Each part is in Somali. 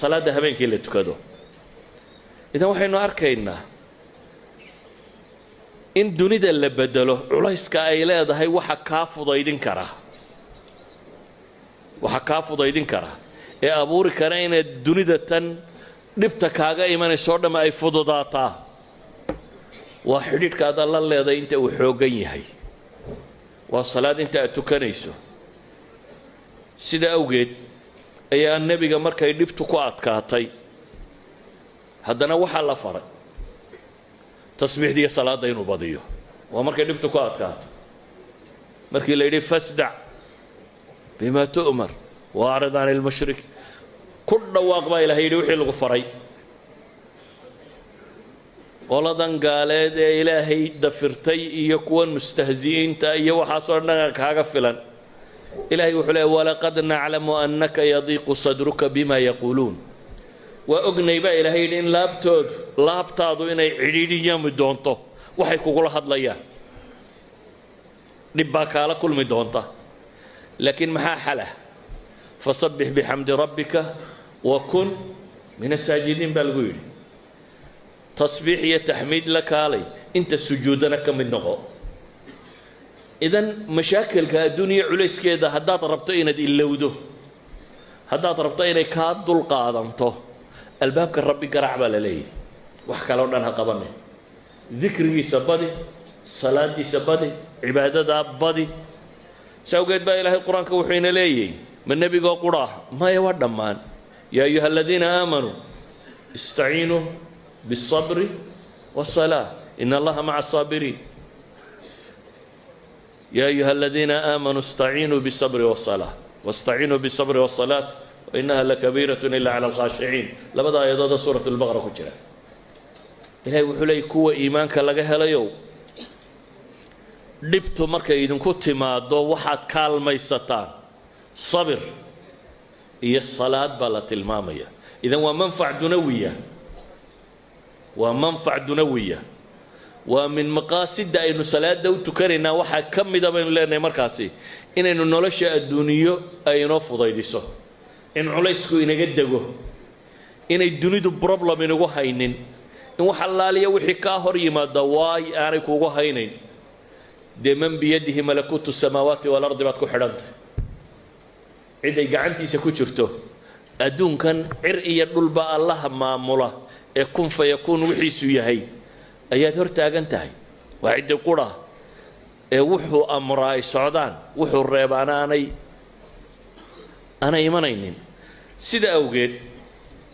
salaada habeenkii la tukado idan waxaynu arkaynaa in dunida la bedelo culayska ay leedahay waxa kaa fudaydin kara ee abuuri kara inaad dunida tan dhibta kaaga imanayso dhama ay fududaataa waa xidhiidhkaada la leeday inta uu xoogan yahay waa salaad inta aad tukanayso sida awgeed ayaa nebiga markay dhibtu ku adkaatay haddana waxaa la faray tasbiixdiiyo salaadda inuu badiyo waa markay dhibtu ku adkaatay markii la yidhi fasdac bima tu'mar waacrid can ilmushrik ku dhawaaq baa ilahay yidhi wixii lagu faray qoladan gaaleed ee ilaahay dafirtay iyo kuwan mustahzi'iinta iyo waxaasoo dhan kaaga filan ilaahay wuxuu leeyahay walaqad naclamu annaka yadiiqu sadruka bima yaquuluun waa ognay baa ilaahay yidhi in laabtaadu inay cidhiidhiyami doonto waxay kugula hadlayaan dhib baa kaala kulmi doonta laakiin maxaa xala fasabbix bixamdi rabbika wakun min asaajidiin baa lagu yidhi tasbiix iyo taxmiid la kaalay inta sujuudana ka mid noqo idan mashaakilka adduuniya culayskeeda haddaad rabto inaad ilowdo haddaad rabto inay kaa dulqaadanto albaabka rabbi garaac baa la leeyahay wax kaloo dhan ha qabane dikrigiisa badi salaadiisa badi cibaadadaa badi sawgeed baa ilaahay qur-aanka wuxuu ina leeyahay ma nebigoo qura maya waa dhammaan yaa ayuha aladiina aamanuu istaciinuu biالصabri والصلاة إن الله مع الصابرين يا أيها الذين آمنوا استعينوا بالصبر والصلاة واستعينوا بالصبر والصلاة وإنها لكبيرة إلا على الخاشعين لبدا أيضا سورة البقرة كجرة إلهي وحلي كوة إيمانك لغاها ليو dhibtu markay idinku timaado waxaad kaalmaysataan sabir iyo salaad baa la tilmaamaya idan waa manfac dunawiya waa min maqaasida aynu salaada u tukanaynaa waxaa ka mida baynu leenahay markaasi inaynu nolosha adduuniyo ay inoo fudaydiso in culaysku inaga dego inay dunidu problem inagu haynin in wax allaaliya wixii kaa hor yimaada waay aanay kugu haynayn dee man biyadihi malakuutu samaawaati waalardi baad ku xidhantay ciday gacantiisa ku jirto adduunkan cir iyo dhulba allaha maamula ee kun fayakuun wixiisu yahay ayaad hor taagan tahay waa ciddi qura ee wuxuu amraa ay socdaan wuxuu reebaana aanay imanaynin sida awgeed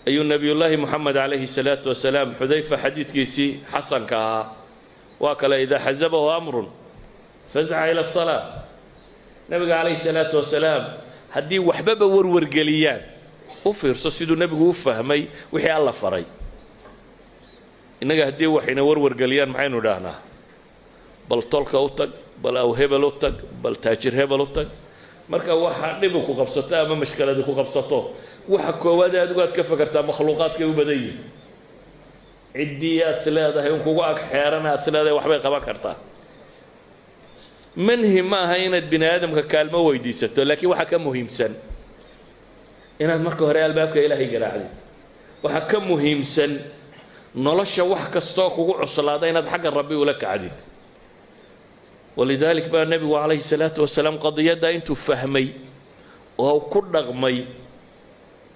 ayuu nebiyullaahi moxamed calayhi salaatu wasalaam xudayfa xadiidkiisii xasanka ahaa waa kale idaa xasabahu amrun فزع إلى الصلاة نبي عليه الصلاة والسلام هدي وحبابا ورورجليان وفير سيدو نبي وفهمي وحي الله فري إنك هدي وحينا ورورجليان معين ودانا بل طلق أوتك بل أو هبل أوتك بل تاجر هبل أوتك مركا وحا نبي كو قبصتا ما مشكلة دي كو قبصتو وحا كوادا دوغات كفكرتا مخلوقات كيو بدي عديات سلاده يوم كو حيرانات سلاده وحبا قبا كرتا منهي ما هينت بني آدم ككلمة ويديسته لكن وحكم مهم سن إن مركو هري الباب كإلهي جرعدي وحكم مهم سن نلش وحك استوك وعصلا دينا حق الربي ولك عديد ولذلك بقى النبي عليه الصلاة والسلام قضية دا انتو فهمي وهو كل رغمي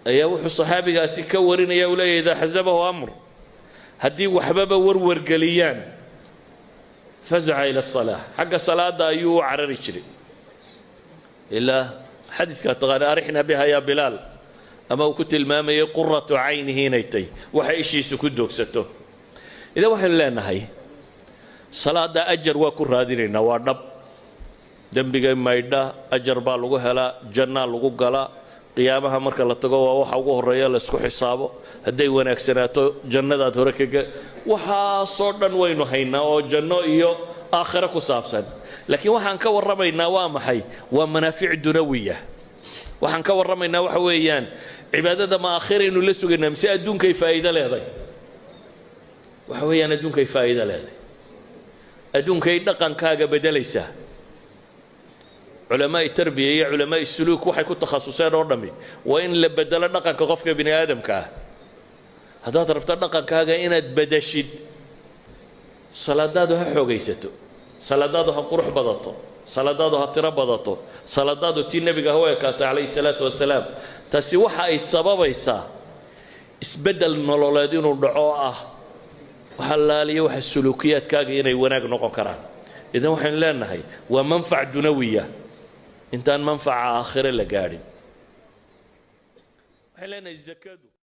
أيوح الصحابي قاسي كورين يا ولاي إذا حزبه أمر هدي وحبابه ورور قليان فزع إلى الصلاة حق الصلاة أيوه عرر يشري إلا حديث كاتغان أرحنا بها يا بلال أما وكنت المامة قرة عينه نيتي وحيشي سكدوك ستو إذا وحي لنا هاي صلاة أجر وكر هذين نوارنب دنبغي مايدا أجر بالغو هلا جنة لغو قلا قيامها مركا لتقوى وحاوه الريال اسكو حسابه هدي وناكسناتو جنة دات هركك waxaa soo dhan waynu haynaa oo janno iyo aakhira ku saabsan laakiin waxaan ka warramaynaa waa maxay waa manaafic dunawiya waxaan ka warramaynaa waxa weeyaan cibaadada ma aakhira inuu la sugaynaa mise adduunkay faa'iido leedahay waxa weeyaan adduunkay faa'iido leedahay adduunkay dhaqankaaga bedelaysaa علماء التربية علماء السلوك waxay ku takhasuseen oo dhami waa in la bedelo dhaqanka qofka bini aadamka ah hadaad rabto dhaqankaaga inaad bedeshid salaadaadu ha xoogaysato salaadaadu ha qurux badato salaadaadu ha tiro badato salaadaadu tii nabiga ha weekaatay calayhi salaatu wasalaam taasi waxa ay sababaysaa isbedel nololeed inuu dhaco ah waxa laaliyo waxa suluukiyaadkaaga inay wanaag noqon karaan idan waxaan leenahay waa manfac dunawiya intaan manfaca aakhire la gaadhin waxay leenahay zakadu